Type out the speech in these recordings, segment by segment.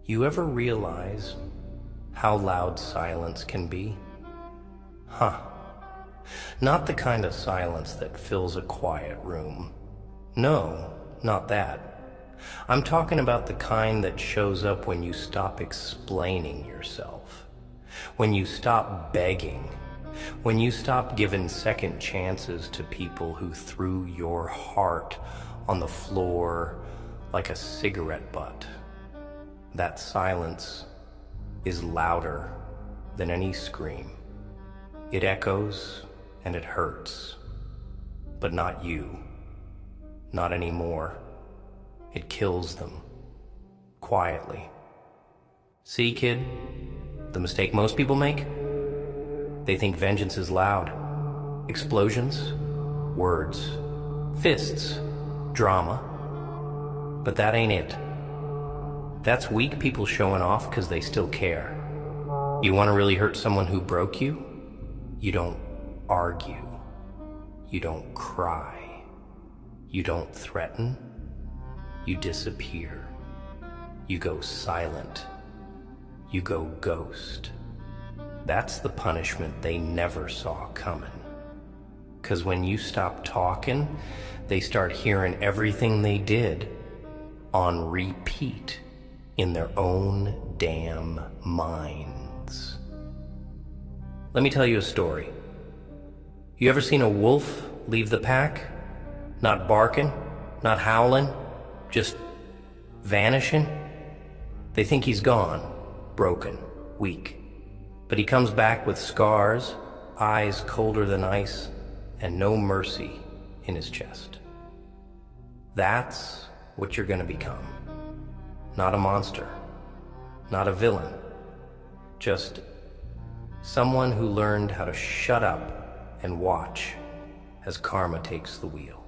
You ever realize how loud silence can be? Huh. Not the kind of silence that fills a quiet room. No, not that. I'm talking about the kind that shows up when you stop explaining yourself, when you stop begging, when you stop giving second chances to people who threw your heart on the floor like a cigarette butt. That silence is louder than any scream. It echoes and it hurts, but not you, not anymore. It kills them, quietly. See, kid, the mistake most people make? They think vengeance is loud. Explosions, words, fists, drama. But that ain't it. That's weak people showing off because they still care. You want to really hurt someone who broke you? You don't argue. You don't cry. You don't threaten. You disappear. You go silent. You go ghost. That's the punishment they never saw coming. 'Cause when you stop talking, they start hearing everything they did on repeat in their own damn minds. Let me tell you a story. You ever seen a wolf leave the pack? Not barking, not howling, just vanishing? They think he's gone, broken, weak. But he comes back with scars, eyes colder than ice, and no mercy in his chest. That's what you're gonna become. Not a monster, not a villain, just someone who learned how to shut up and watch as karma takes the wheel.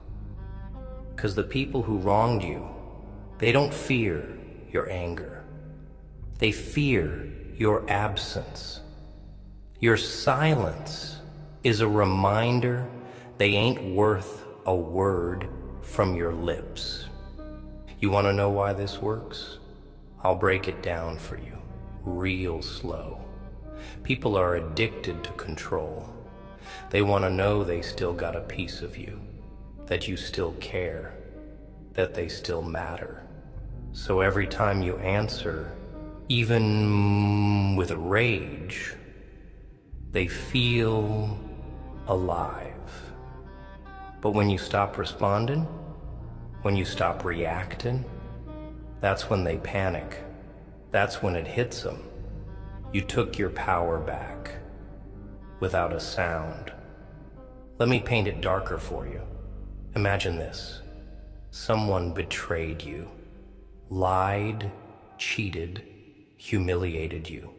'Cause the people who wronged you, they don't fear your anger. They fear your absence. Your silence is a reminder they ain't worth a word from your lips. You want to know why this works? I'll break it down for you, real slow. People are addicted to control. They want to know they still got a piece of you, that you still care, that they still matter. So every time you answer, even with rage, they feel alive. But when you stop responding, when you stop reacting, that's when they panic. That's when it hits them. You took your power back without a sound. Let me paint it darker for you. Imagine this. Someone betrayed you, lied, cheated, humiliated you.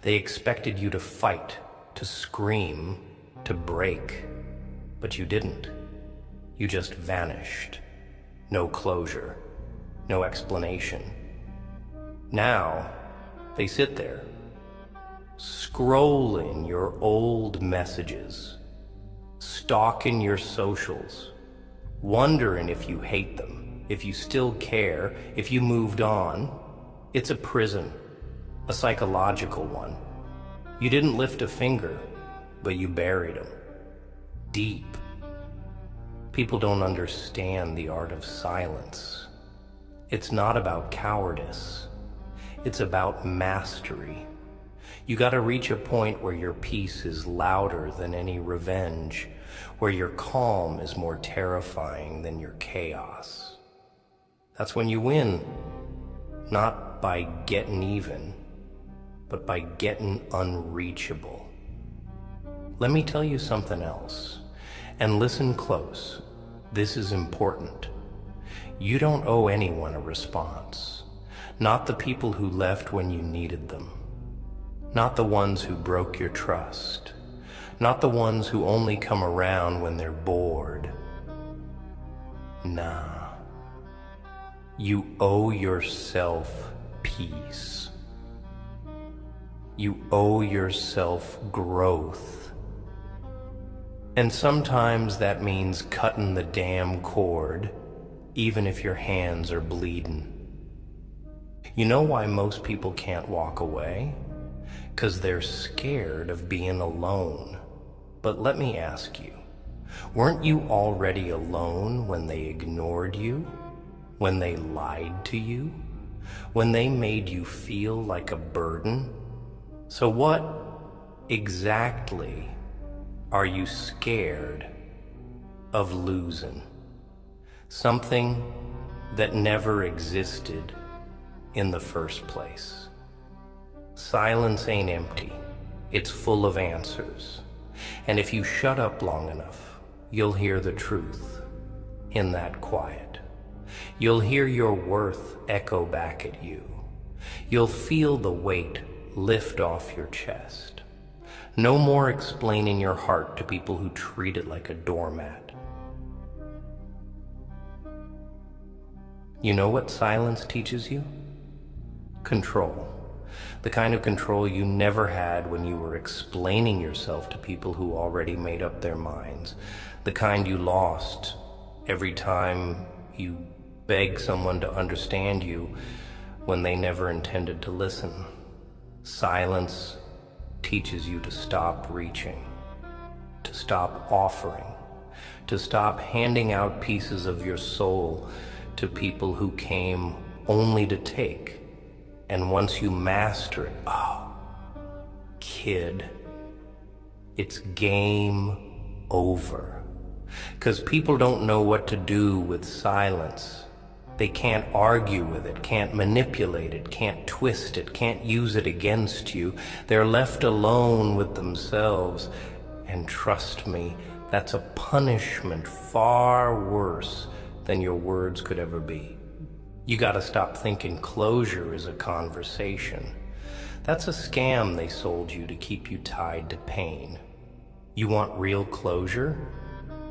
They expected you to fight, to scream, to break, but you didn't. You just vanished. No closure, no explanation. Now, they sit there, scrolling your old messages, stalking your socials, wondering if you hate them, if you still care, if you moved on. It's a prison, a psychological one. You didn't lift a finger, but you buried them, deep. People don't understand the art of silence. It's not about cowardice. It's about mastery. You gotta reach a point where your peace is louder than any revenge, where your calm is more terrifying than your chaos. That's when you win, not by getting even, but by getting unreachable. Let me tell you something else, and listen close. This is important. You don't owe anyone a response. Not the people who left when you needed them. Not the ones who broke your trust. Not the ones who only come around when they're bored. Nah. You owe yourself peace. You owe yourself growth. And sometimes that means cutting the damn cord, even if your hands are bleeding. You know why most people can't walk away? 'Cause they're scared of being alone. But let me ask you, weren't you already alone when they ignored you? When they lied to you? When they made you feel like a burden? So what exactly are you scared of losing? Something that never existed in the first place. Silence ain't empty. It's full of answers. And if you shut up long enough, you'll hear the truth in that quiet. You'll hear your worth echo back at you. You'll feel the weight lift off your chest. No more explaining your heart to people who treat it like a doormat. You know what silence teaches you? Control. The kind of control you never had when you were explaining yourself to people who already made up their minds. The kind you lost every time you begged someone to understand you when they never intended to listen. Silence teaches you to stop reaching, to stop offering, to stop handing out pieces of your soul to people who came only to take. And once you master it, oh, kid, it's game over. 'Cause people don't know what to do with silence. They can't argue with it, can't manipulate it, can't twist it, can't use it against you. They're left alone with themselves. And trust me, that's a punishment far worse than your words could ever be. You gotta stop thinking closure is a conversation. That's a scam they sold you to keep you tied to pain. You want real closure?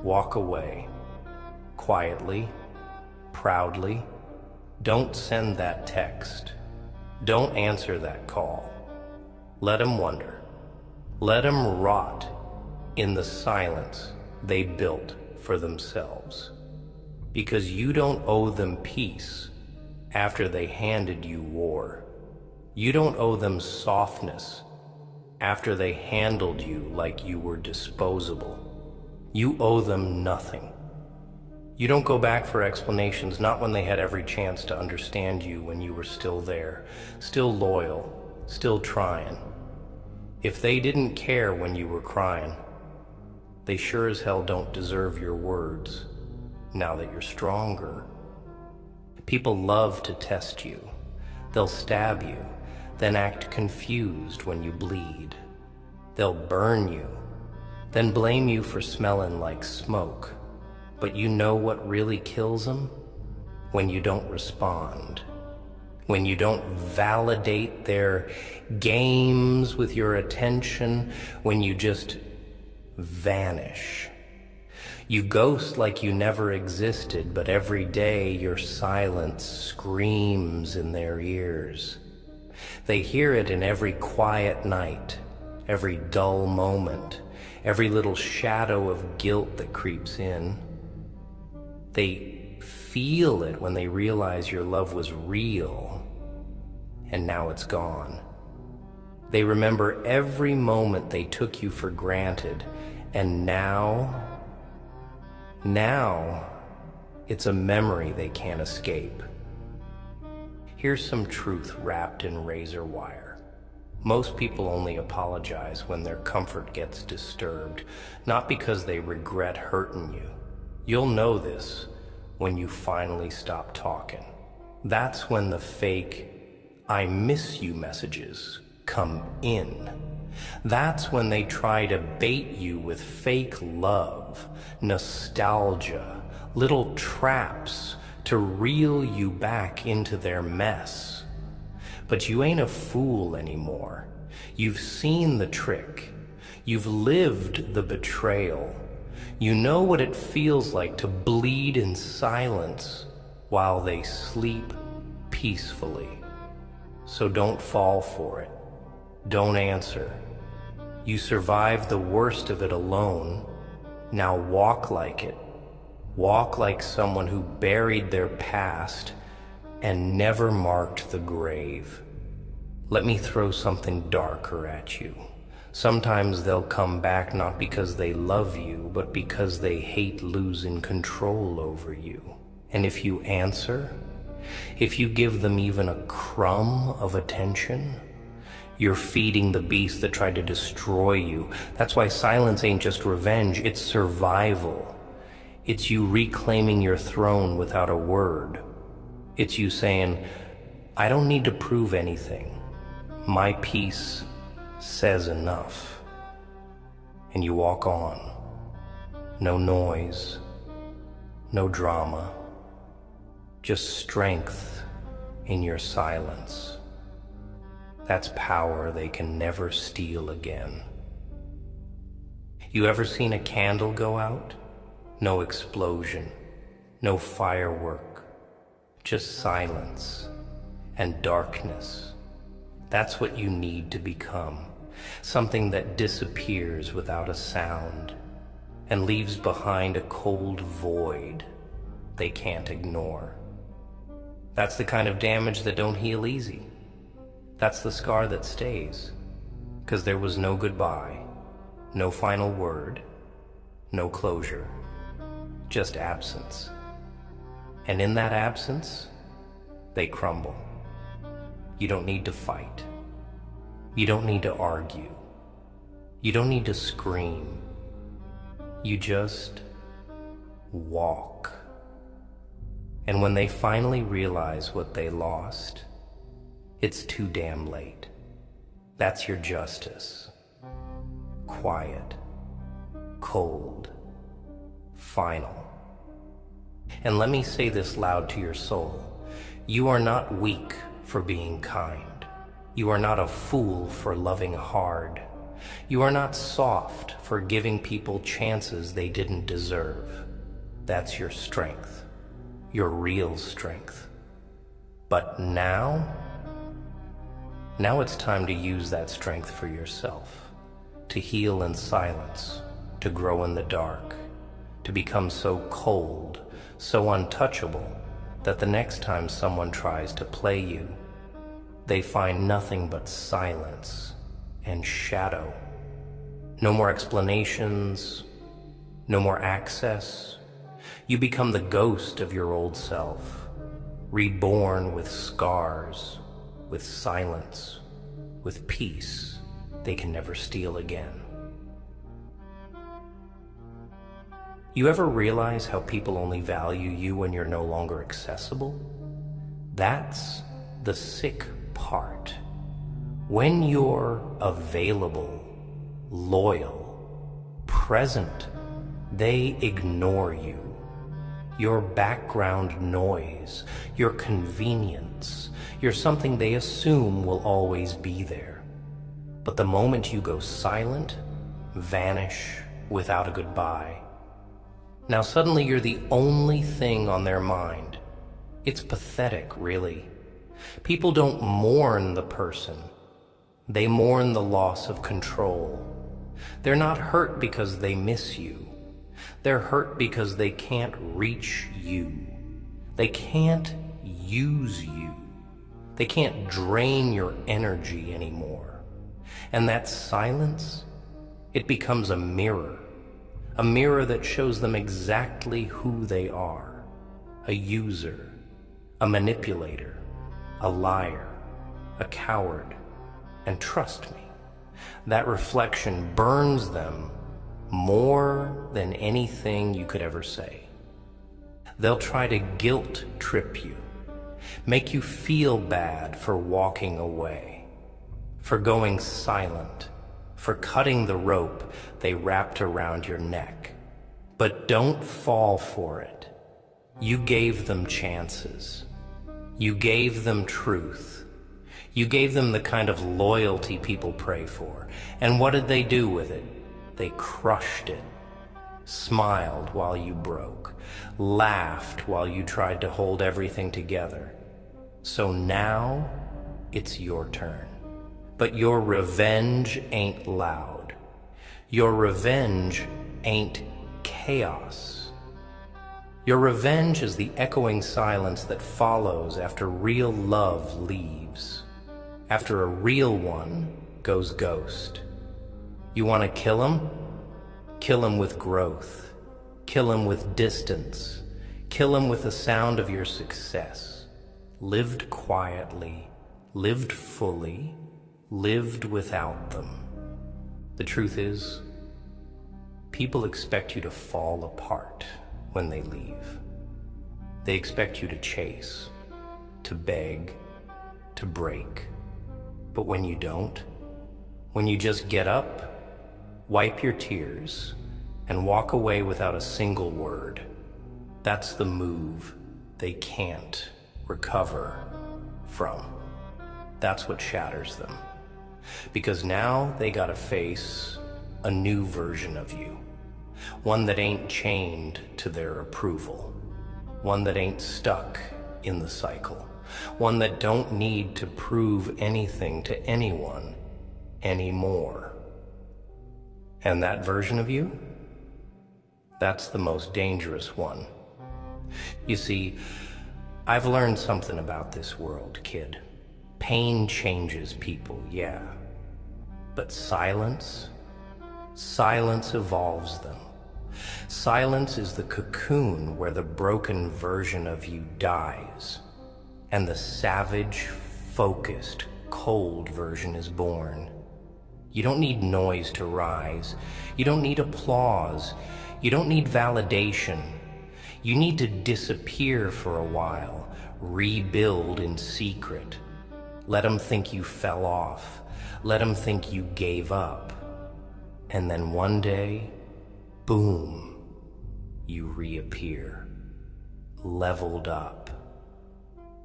Walk away. Quietly, proudly. Don't send that text. Don't answer that call. Let them wonder. Let them rot in the silence they built for themselves. Because you don't owe them peace after they handed you war. You don't owe them softness after they handled you like you were disposable. You owe them nothing. You don't go back for explanations, not when they had every chance to understand you when you were still there, still loyal, still trying. If they didn't care when you were crying, they sure as hell don't deserve your words now that you're stronger. People love to test you. They'll stab you, then act confused when you bleed. They'll burn you, then blame you for smelling like smoke. But you know what really kills them? When you don't respond. When you don't validate their games with your attention. When you just vanish. You ghost like you never existed, but every day your silence screams in their ears. They hear it in every quiet night, every dull moment, every little shadow of guilt that creeps in. They feel it when they realize your love was real, and now it's gone. They remember every moment they took you for granted, and now it's a memory they can't escape. Here's some truth wrapped in razor wire. Most people only apologize when their comfort gets disturbed, not because they regret hurting you. You'll know this when you finally stop talking. That's when the fake "I miss you" messages come in. That's when they try to bait you with fake love, nostalgia, little traps to reel you back into their mess. But you ain't a fool anymore. You've seen the trick. You've lived the betrayal. You know what it feels like to bleed in silence while they sleep peacefully. So don't fall for it. Don't answer. You survived the worst of it alone. Now walk like it. Walk like someone who buried their past and never marked the grave. Let me throw something darker at you. Sometimes they'll come back not because they love you, but because they hate losing control over you. And if you answer, if you give them even a crumb of attention, you're feeding the beast that tried to destroy you. That's why silence ain't just revenge, it's survival. It's you reclaiming your throne without a word. It's you saying, I don't need to prove anything. My peace says enough. And you walk on. No noise, no drama, just strength in your silence. That's power they can never steal again. You ever seen a candle go out? No explosion, no firework, just silence and darkness. That's what you need to become. Something that disappears without a sound and leaves behind a cold void they can't ignore. That's the kind of damage that don't heal easy. That's the scar that stays, 'cause there was no goodbye, no final word, no closure, just absence. And in that absence, they crumble. You don't need to fight. You don't need to argue. You don't need to scream. You just walk. And when they finally realize what they lost, it's too damn late. That's your justice. Quiet, cold, final. And let me say this loud to your soul. You are not weak for being kind. You are not a fool for loving hard. You are not soft for giving people chances they didn't deserve. That's your strength, your real strength. But now it's time to use that strength for yourself, to heal in silence, to grow in the dark, to become so cold, so untouchable, that the next time someone tries to play you, they find nothing but silence and shadow. No more explanations, no more access. You become the ghost of your old self, reborn with scars, with silence, with peace they can never steal again. You ever realize how people only value you when you're no longer accessible? That's the sick part. When you're available, loyal, present, they ignore you. Your background noise, your convenience, you're something they assume will always be there. But the moment you go silent, vanish without a goodbye, now suddenly you're the only thing on their mind. It's pathetic, really. People don't mourn the person. They mourn the loss of control. They're not hurt because they miss you. They're hurt because they can't reach you. They can't use you. They can't drain your energy anymore. And that silence, it becomes a mirror that shows them exactly who they are. A user, a manipulator, a liar, a coward. And trust me, that reflection burns them more than anything you could ever say. They'll try to guilt trip you, make you feel bad for walking away, for going silent, for cutting the rope they wrapped around your neck. But don't fall for it. You gave them chances. You gave them truth. You gave them the kind of loyalty people pray for. And what did they do with it? They crushed it, smiled while you broke, laughed while you tried to hold everything together. So now it's your turn. But your revenge ain't loud. Your revenge ain't chaos. Your revenge is the echoing silence that follows after real love leaves, after a real one goes ghost. You want to kill him? Kill him with growth. Kill him with distance. Kill him with the sound of your success. Lived quietly, lived fully, lived without them. The truth is, people expect you to fall apart when they leave. They expect you to chase, to beg, to break. But when you don't, when you just get up, wipe your tears, and walk away without a single word, that's the move they can't recover from. That's what shatters them. Because now they gotta face a new version of you. One that ain't chained to their approval. One that ain't stuck in the cycle. One that don't need to prove anything to anyone anymore. And that version of you? That's the most dangerous one. You see, I've learned something about this world, kid. Pain changes people, yeah. But silence evolves them. Silence is the cocoon where the broken version of you dies, and the savage, focused, cold version is born. You don't need noise to rise. You don't need applause. You don't need validation. You need to disappear for a while, rebuild in secret. Let them think you fell off. Let them think you gave up. And then one day, boom, you reappear. Leveled up.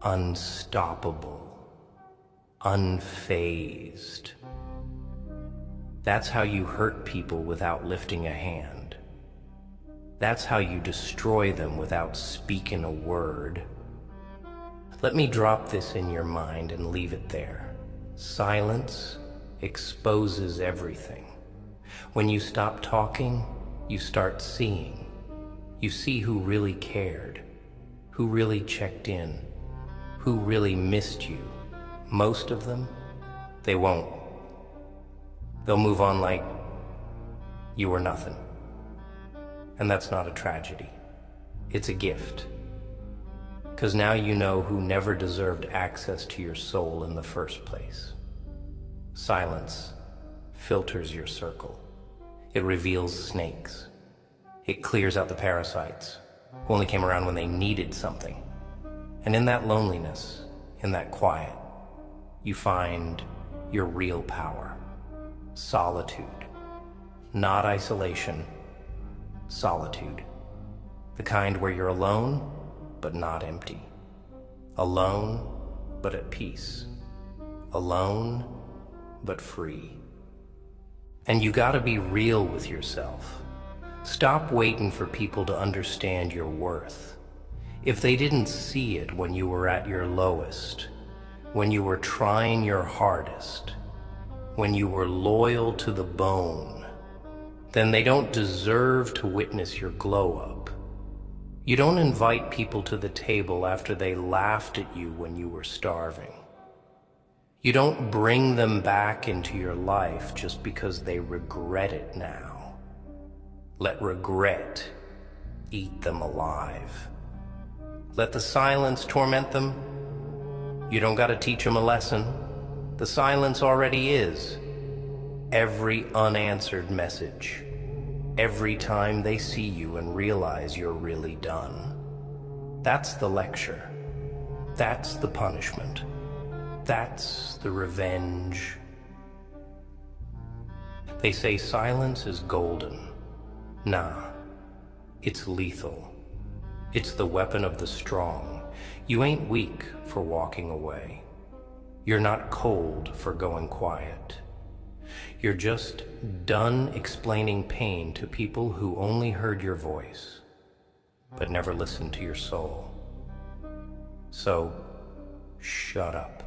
Unstoppable. Unfazed. That's how you hurt people without lifting a hand. That's how you destroy them without speaking a word. Let me drop this in your mind and leave it there. Silence exposes everything. When you stop talking, you start seeing. You see who really cared, who really checked in, who really missed you. Most of them, they won't. They'll move on like you were nothing. And that's not a tragedy. It's a gift. 'Cause now you know who never deserved access to your soul in the first place. Silence filters your circle. It reveals snakes. It clears out the parasites who only came around when they needed something. And in that loneliness, in that quiet, you find your real power. Solitude. Not isolation. Solitude. The kind where you're alone, but not empty. Alone, but at peace. Alone, but free. And you gotta be real with yourself. Stop waiting for people to understand your worth. If they didn't see it when you were at your lowest, when you were trying your hardest, when you were loyal to the bone, then they don't deserve to witness your glow up. You don't invite people to the table after they laughed at you when you were starving. You don't bring them back into your life just because they regret it now. Let regret eat them alive. Let the silence torment them. You don't gotta teach them a lesson. The silence already is. Every unanswered message. Every time they see you and realize you're really done. That's the lecture. That's the punishment. That's the revenge. They say silence is golden. Nah, it's lethal. It's the weapon of the strong. You ain't weak for walking away. You're not cold for going quiet. You're just done explaining pain to people who only heard your voice, but never listened to your soul. So, shut up.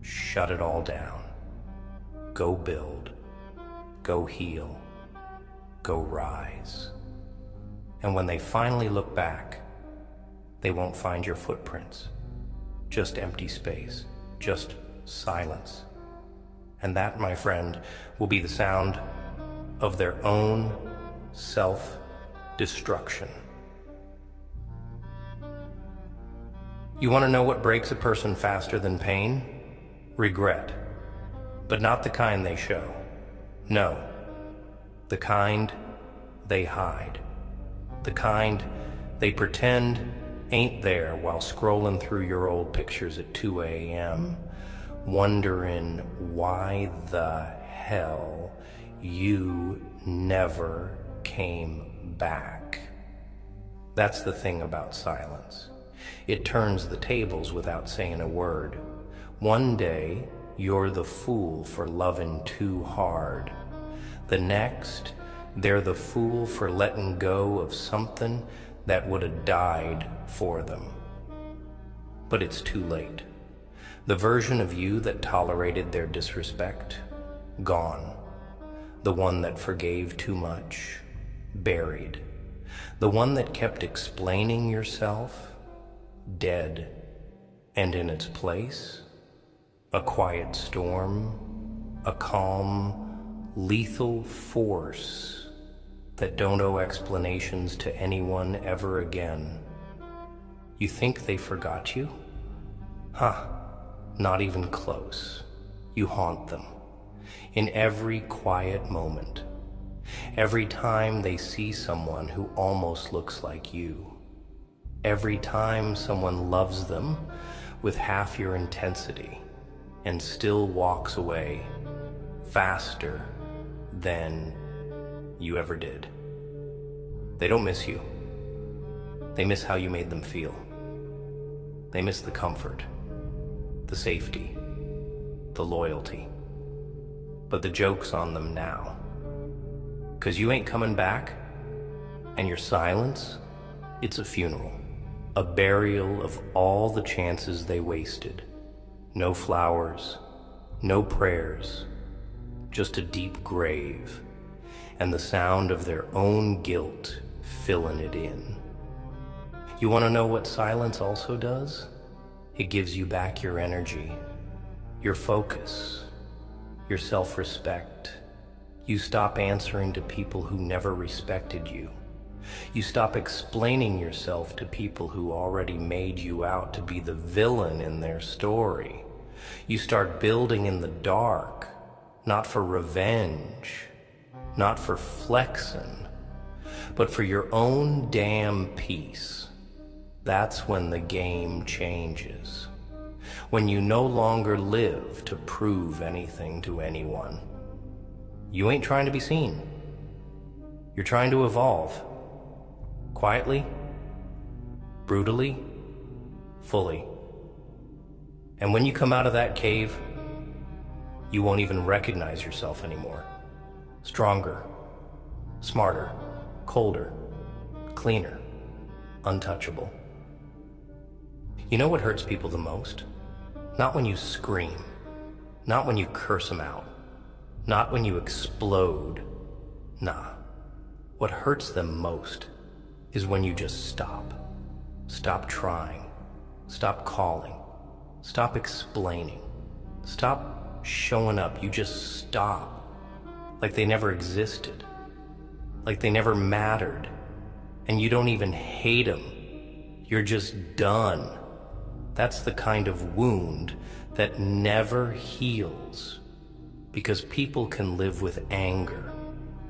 Shut it all down. Go build. Go heal. Go rise. And when they finally look back, they won't find your footprints. Just empty space, just silence. And that, my friend, will be the sound of their own self-destruction. You want to know what breaks a person faster than pain? Regret. But not the kind they show. No. The kind they hide. The kind they pretend ain't there while scrolling through your old pictures at 2 a.m., wondering why the hell you never came back. That's the thing about silence. It turns the tables without saying a word. One day, you're the fool for loving too hard. The next, they're the fool for letting go of something that would have died for them. But it's too late. The version of you that tolerated their disrespect, gone. The one that forgave too much, buried. The one that kept explaining yourself, dead. And in its place, a quiet storm, a calm, lethal force that don't owe explanations to anyone ever again. You think they forgot you? Huh, not even close. You haunt them in every quiet moment, every time they see someone who almost looks like you, every time someone loves them with half your intensity and still walks away faster than you ever did. They don't miss you. They miss how you made them feel. They miss the comfort, the safety, the loyalty. But the joke's on them now. 'Cause you ain't coming back, and your silence, it's a funeral. A burial of all the chances they wasted. No flowers, no prayers, just a deep grave, and the sound of their own guilt filling it in. You want to know what silence also does? It gives you back your energy, your focus, your self-respect. You stop answering to people who never respected you. You stop explaining yourself to people who already made you out to be the villain in their story. You start building in the dark, not for revenge, not for flexing, but for your own damn peace. That's when the game changes. When you no longer live to prove anything to anyone. You ain't trying to be seen. You're trying to evolve. Quietly, brutally, fully. And when you come out of that cave, you won't even recognize yourself anymore. Stronger, smarter, colder, cleaner, untouchable. You know what hurts people the most? Not when you scream, not when you curse them out, not when you explode. Nah, what hurts them most is when you just stop. Stop trying, stop calling, stop explaining, stop showing up. You just stop, like they never existed, like they never mattered, and you don't even hate them. You're just done. That's the kind of wound that never heals, because people can live with anger.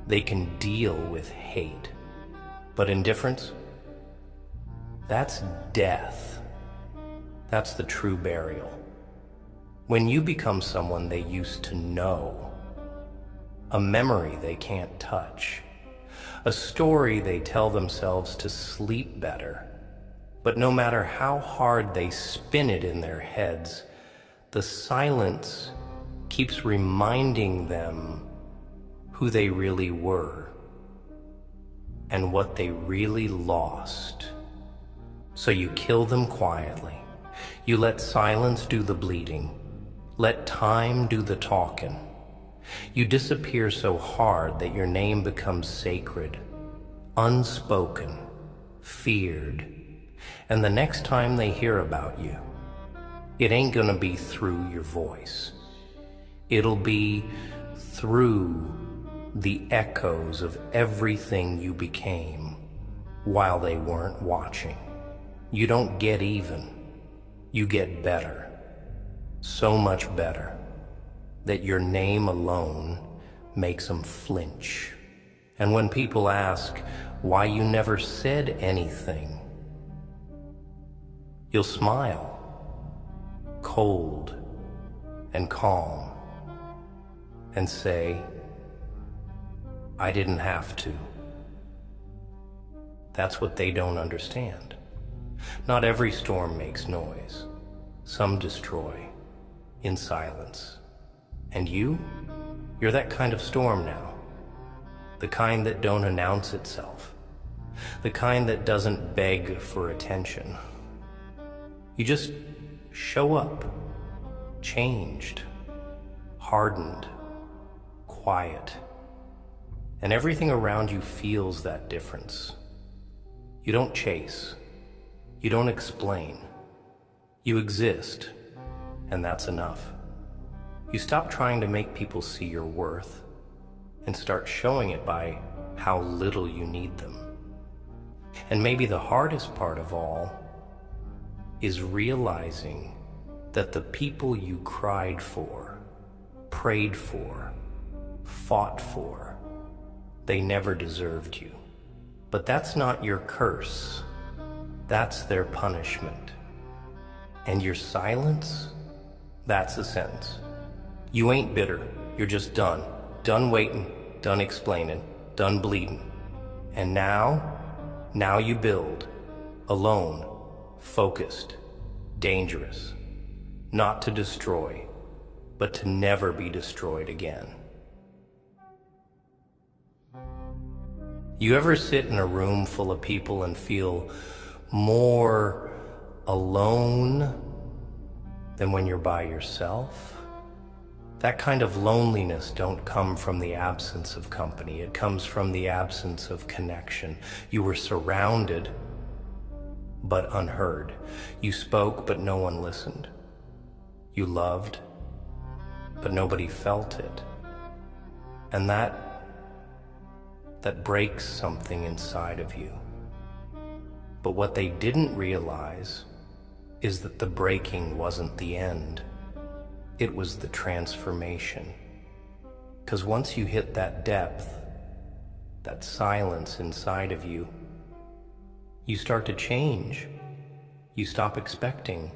They can deal with hate. But indifference, that's death. That's the true burial. When you become someone they used to know, a memory they can't touch, a story they tell themselves to sleep better. But no matter how hard they spin it in their heads, the silence keeps reminding them who they really were and what they really lost. So you kill them quietly. You let silence do the bleeding. Let time do the talking. You disappear so hard that your name becomes sacred, unspoken, feared. And the next time they hear about you, it ain't gonna be through your voice. It'll be through the echoes of everything you became while they weren't watching. You don't get even, you get better. So much better that your name alone makes them flinch. And when people ask why you never said anything, you'll smile, cold and calm, and say, I didn't have to. That's what they don't understand. Not every storm makes noise. Some destroy in silence. And you're that kind of storm now. The kind that don't announce itself. The kind that doesn't beg for attention. You just show up, changed, hardened, quiet. And everything around you feels that difference. You don't chase. You don't explain. You exist, and that's enough. You stop trying to make people see your worth and start showing it by how little you need them. And maybe the hardest part of all is realizing that the people you cried for, prayed for, fought for, they never deserved you. But that's not your curse. That's their punishment. And your silence, that's a sentence. You ain't bitter. You're just done. Done waiting, done explaining, done bleeding. And now you build, alone, focused, dangerous, not to destroy, but to never be destroyed again. You ever sit in a room full of people and feel more alone than when you're by yourself? That kind of loneliness don't come from the absence of company. It comes from the absence of connection. You were surrounded, but unheard. You spoke, but no one listened. You loved, but nobody felt it. And that breaks something inside of you. But what they didn't realize is that the breaking wasn't the end. It was the transformation. Because once you hit that depth, that silence inside of you, you start to change. You stop expecting,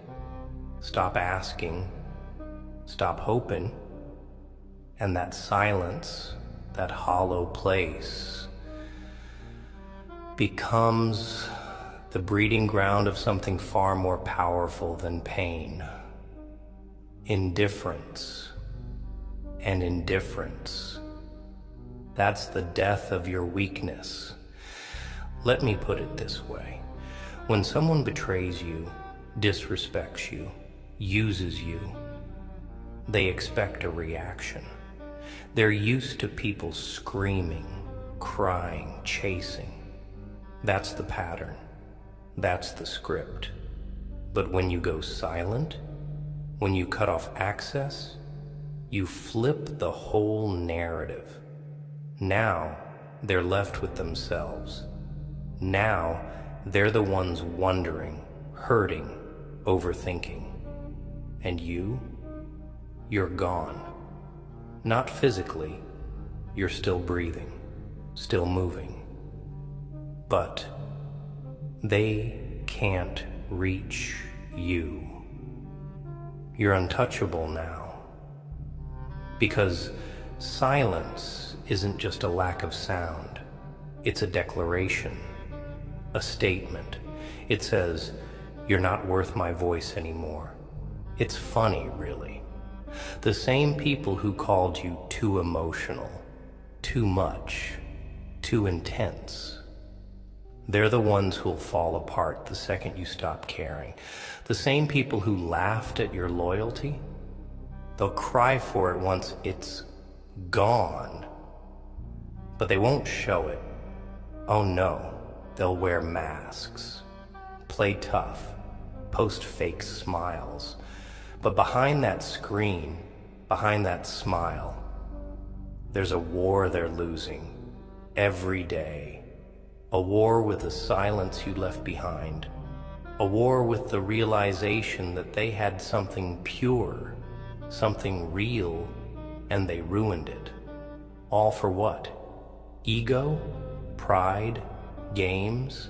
stop asking, stop hoping, and that silence, that hollow place, becomes the breeding ground of something far more powerful than pain. Indifference. And indifference, that's the death of your weakness. Let me put it this way. When someone betrays you, disrespects you, uses you, they expect a reaction. They're used to people screaming, crying, chasing. That's the pattern. That's the script. But when you go silent, when you cut off access, you flip the whole narrative. Now they're left with themselves. Now they're the ones wondering, hurting, overthinking. And you're gone. Not physically, you're still breathing, still moving. But they can't reach you. You're untouchable now. Because silence isn't just a lack of sound. It's a declaration, a statement. It says, you're not worth my voice anymore. It's funny, really. The same people who called you too emotional, too much, too intense, they're the ones who'll fall apart the second you stop caring. The same people who laughed at your loyalty, they'll cry for it once it's gone, but they won't show it. Oh no, They'll wear masks, play tough, post fake smiles. But behind that screen, behind that smile, there's a war they're losing every day. A war with the silence you left behind. A war with the realization that they had something pure, something real, and they ruined it. All for what? Ego? Pride? Games?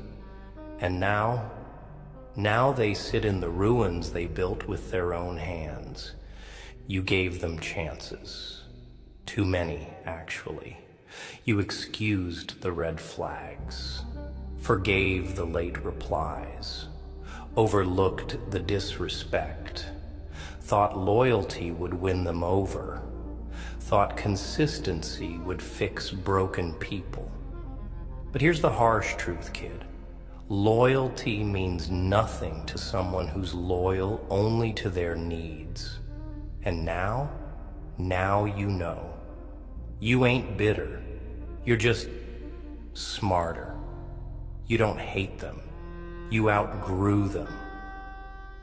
And now they sit in the ruins they built with their own hands. You gave them chances. Too many, actually. You excused the red flags, forgave the late replies, overlooked the disrespect, thought loyalty would win them over, thought consistency would fix broken people. But here's the harsh truth, kid. Loyalty means nothing to someone who's loyal only to their needs. And now you know. You ain't bitter. You're just smarter. You don't hate them. You outgrew them.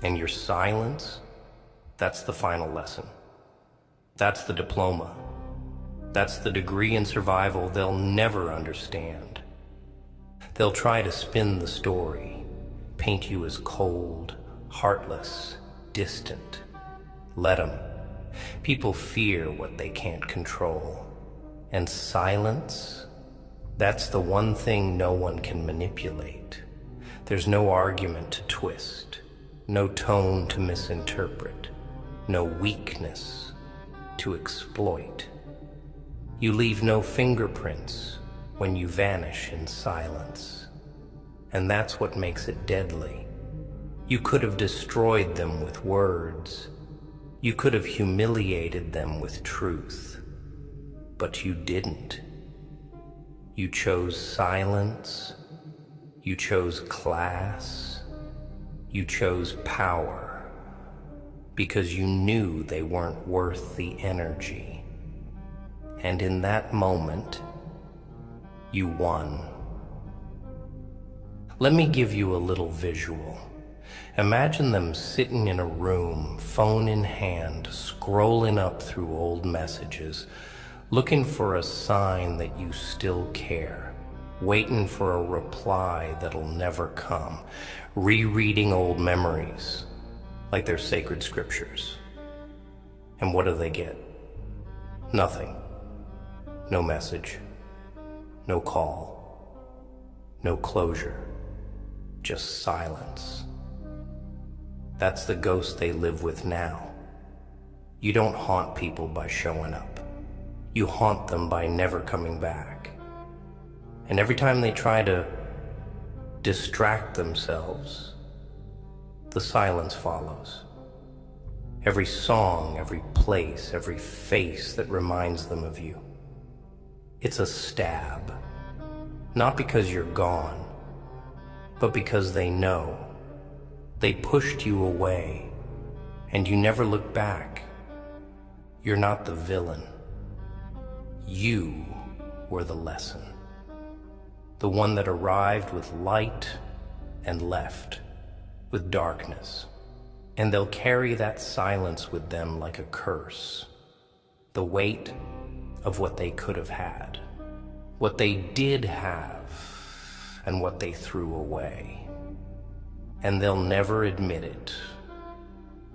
And your silence, that's the final lesson. That's the diploma. That's the degree in survival they'll never understand. They'll try to spin the story, paint you as cold, heartless, distant. Let them. People fear what they can't control. And silence, that's the one thing no one can manipulate. There's no argument to twist, no tone to misinterpret, no weakness to exploit. You leave no fingerprints when you vanish in silence. And that's what makes it deadly. You could have destroyed them with words. You could have humiliated them with truth. But you didn't. You chose silence. You chose class. You chose power. Because you knew they weren't worth the energy. And in that moment, you won. Let me give you a little visual. Imagine them sitting in a room, phone in hand, scrolling up through old messages, looking for a sign that you still care, waiting for a reply that'll never come, rereading old memories like they're sacred scriptures. And what do they get? Nothing. No message. No call. No closure. Just silence. That's the ghost they live with now. You don't haunt people by showing up. You haunt them by never coming back. And every time they try to distract themselves, the silence follows. Every song, every place, every face that reminds them of you. It's a stab. Not because you're gone, but because they know. They pushed you away, and you never look back. You're not the villain. You were the lesson. The one that arrived with light and left with darkness. And they'll carry that silence with them like a curse. The weight of what they could have had. What they did have and what they threw away. And they'll never admit it,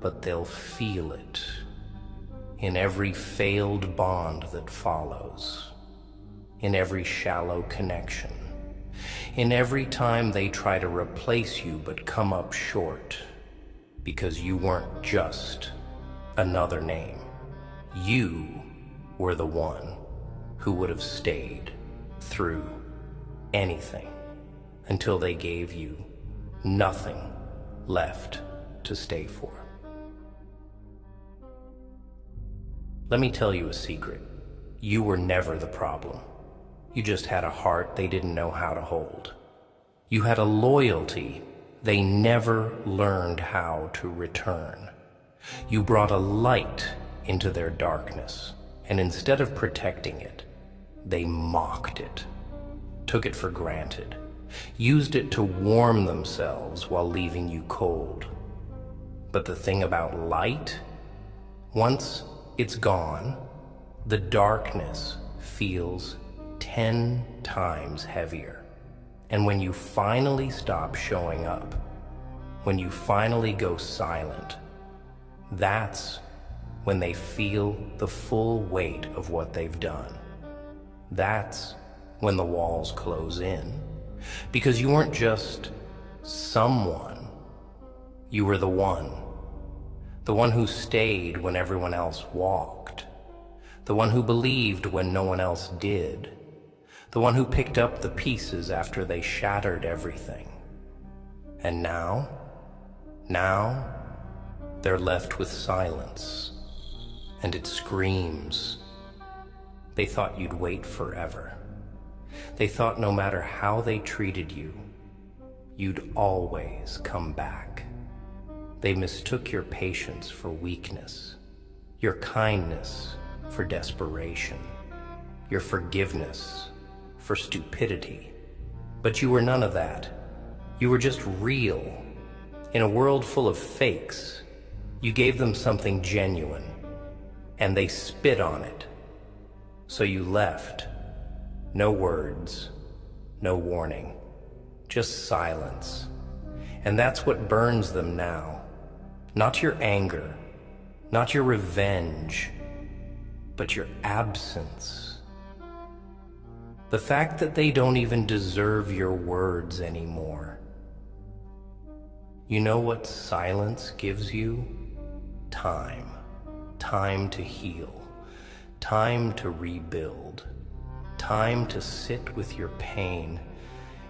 but they'll feel it in every failed bond that follows, in every shallow connection, in every time they try to replace you but come up short, because you weren't just another name. You were the one who would have stayed through anything until they gave you nothing left to stay for. Let me tell you a secret. You were never the problem. You just had a heart they didn't know how to hold. You had a loyalty they never learned how to return. You brought a light into their darkness, and instead of protecting it, they mocked it, took it for granted, used it to warm themselves while leaving you cold. But the thing about light, once it's gone, the darkness feels 10 times heavier. And when you finally stop showing up, when you finally go silent, that's when they feel the full weight of what they've done. That's when the walls close in. Because you weren't just someone, you were the one who stayed when everyone else walked, the one who believed when no one else did, the one who picked up the pieces after they shattered everything. And now they're left with silence, and it screams. They thought you'd wait forever. They thought no matter how they treated you, you'd always come back. They mistook your patience for weakness, your kindness for desperation, your forgiveness for stupidity. But you were none of that. You were just real. In a world full of fakes, you gave them something genuine, and they spit on it. So you left. No words, no warning, just silence. And that's what burns them now. Not your anger, not your revenge, but your absence. The fact that they don't even deserve your words anymore. You know what silence gives you? Time. Time to heal. Time to rebuild. Time to sit with your pain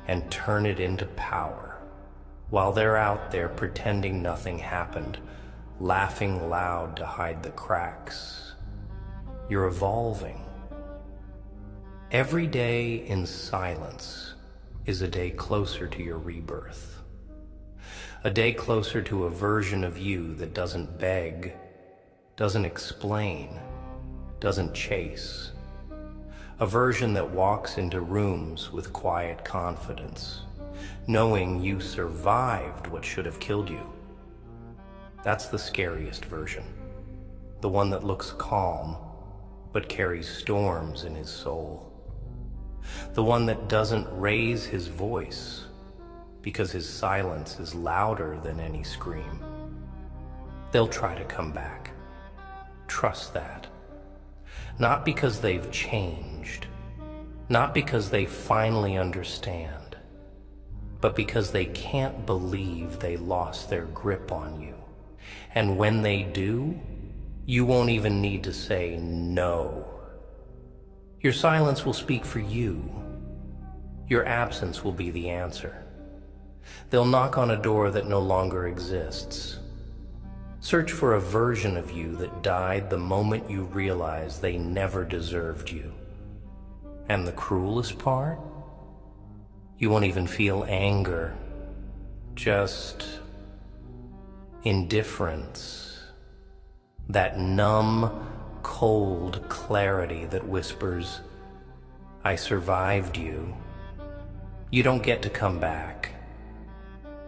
and turn it into power, while they're out there pretending nothing happened, laughing loud to hide the cracks. You're evolving. Every day in silence is a day closer to your rebirth. A day closer to a version of you that doesn't beg, doesn't explain, doesn't chase. A version that walks into rooms with quiet confidence, knowing you survived what should have killed you. That's the scariest version. The one that looks calm, but carries storms in his soul. The one that doesn't raise his voice, because his silence is louder than any scream. They'll try to come back. Trust that. Not because they've changed, not because they finally understand, but because they can't believe they lost their grip on you. And when they do, you won't even need to say no. Your silence will speak for you. Your absence will be the answer. They'll knock on a door that no longer exists. Search for a version of you that died the moment you realize they never deserved you. And the cruelest part? You won't even feel anger, just indifference. That numb, cold clarity that whispers, I survived you. You don't get to come back.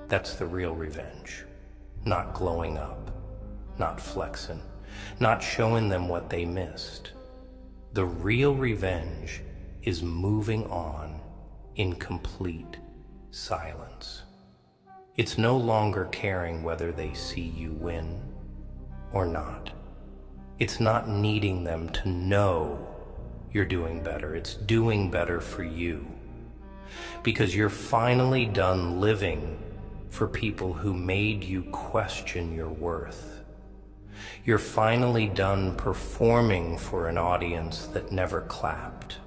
That's the real revenge. Not glowing up. Not flexing, not showing them what they missed. The real revenge is moving on in complete silence. It's no longer caring whether they see you win or not. It's not needing them to know you're doing better. It's doing better for you. Because you're finally done living for people who made you question your worth. You're finally done performing for an audience that never clapped.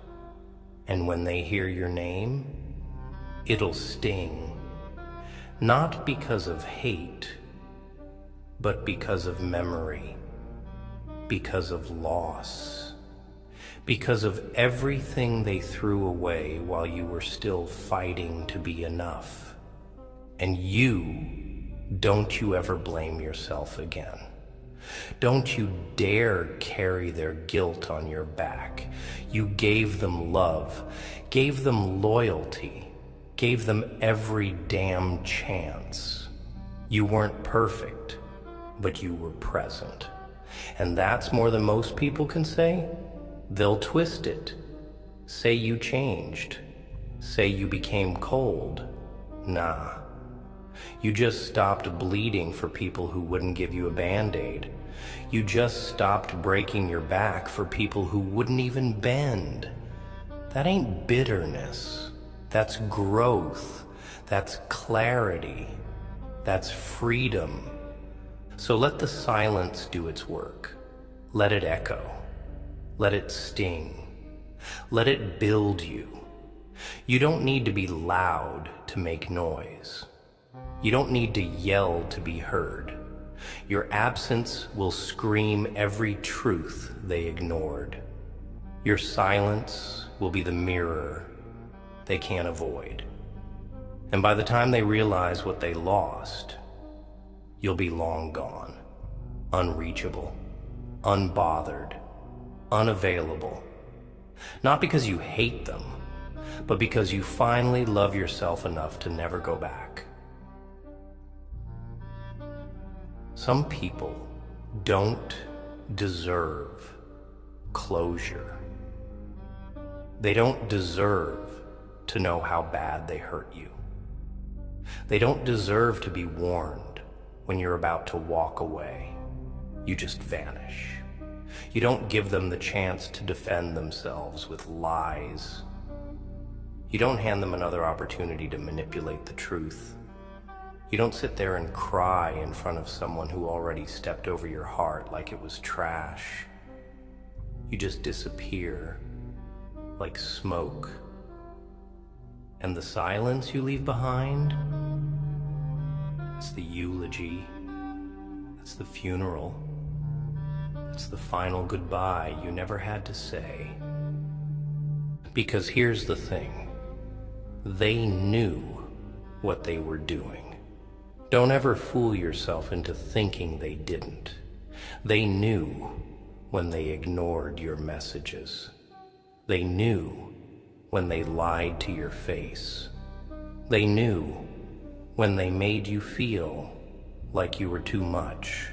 And when they hear your name, it'll sting. Not because of hate, but because of memory, because of loss, because of everything they threw away while you were still fighting to be enough. And don't you ever blame yourself again. Don't you dare carry their guilt on your back. You gave them love, gave them loyalty, gave them every damn chance. You weren't perfect, but you were present. And that's more than most people can say. They'll twist it. Say you changed. Say you became cold. Nah. You just stopped bleeding for people who wouldn't give you a Band-Aid. You just stopped breaking your back for people who wouldn't even bend. That ain't bitterness. That's growth. That's clarity. That's freedom. So let the silence do its work. Let it echo. Let it sting. Let it build you. You don't need to be loud to make noise. You don't need to yell to be heard. Your absence will scream every truth they ignored. Your silence will be the mirror they can't avoid. And by the time they realize what they lost, you'll be long gone, unreachable, unbothered, unavailable. Not because you hate them, but because you finally love yourself enough to never go back. Some people don't deserve closure. They don't deserve to know how bad they hurt you. They don't deserve to be warned when you're about to walk away. You just vanish. You don't give them the chance to defend themselves with lies. You don't hand them another opportunity to manipulate the truth. You don't sit there and cry in front of someone who already stepped over your heart like it was trash. You just disappear like smoke. And the silence you leave behind, it's the eulogy, it's the funeral, it's the final goodbye you never had to say. Because here's the thing, they knew what they were doing. Don't ever fool yourself into thinking they didn't. They knew when they ignored your messages. They knew when they lied to your face. They knew when they made you feel like you were too much,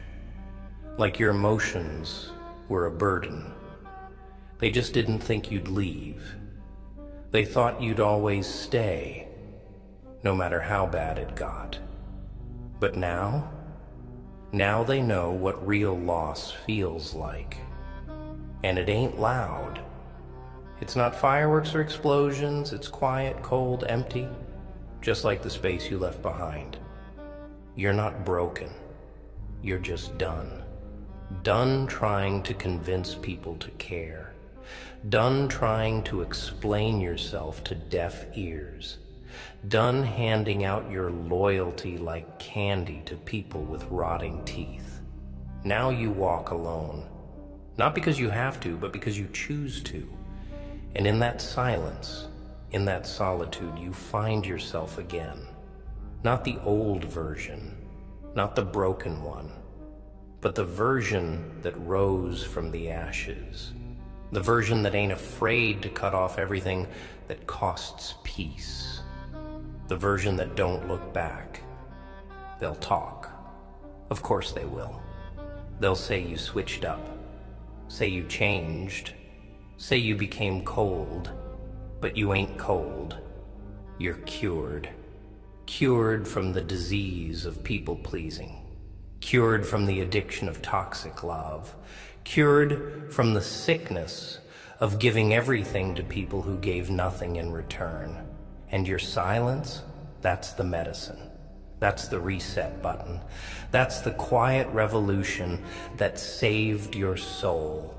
like your emotions were a burden. They just didn't think you'd leave. They thought you'd always stay, no matter how bad it got. But now they know what real loss feels like. And it ain't loud. It's not fireworks or explosions, it's quiet, cold, empty, just like the space you left behind. You're not broken. You're just done. Done trying to convince people to care. Done trying to explain yourself to deaf ears. Done handing out your loyalty like candy to people with rotting teeth. Now you walk alone. Not because you have to, but because you choose to. And in that silence, in that solitude, you find yourself again. Not the old version, not the broken one, but the version that rose from the ashes. The version that ain't afraid to cut off everything that costs peace. The version that don't look back. They'll talk. Of course they will. They'll say you switched up. Say you changed. Say you became cold. But you ain't cold. You're cured. Cured from the disease of people-pleasing. Cured from the addiction of toxic love. Cured from the sickness of giving everything to people who gave nothing in return. And your silence, that's the medicine. That's the reset button. That's the quiet revolution that saved your soul.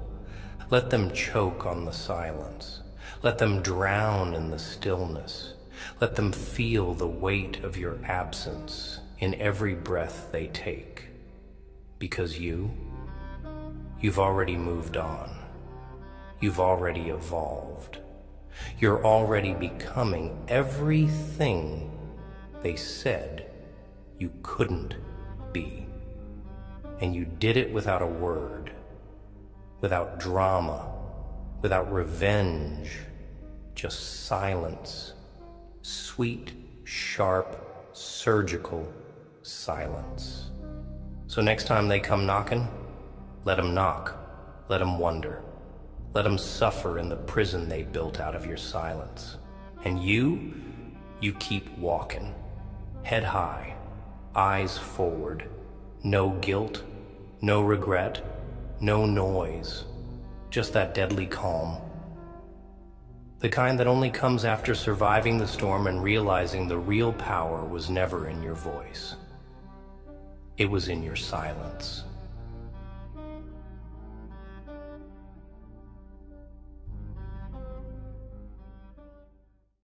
Let them choke on the silence. Let them drown in the stillness. Let them feel the weight of your absence in every breath they take. Because you've already moved on. You've already evolved. You're already becoming everything they said you couldn't be. And you did it without a word, without drama, without revenge, just silence, Sweet, sharp, surgical silence. So next time they come knocking, let them knock, let them wonder, let them suffer in the prison they built out of your silence. And you keep walking, head high, eyes forward, no guilt, no regret, no noise, just that deadly calm. The kind that only comes after surviving the storm and realizing the real power was never in your voice. It was in your silence.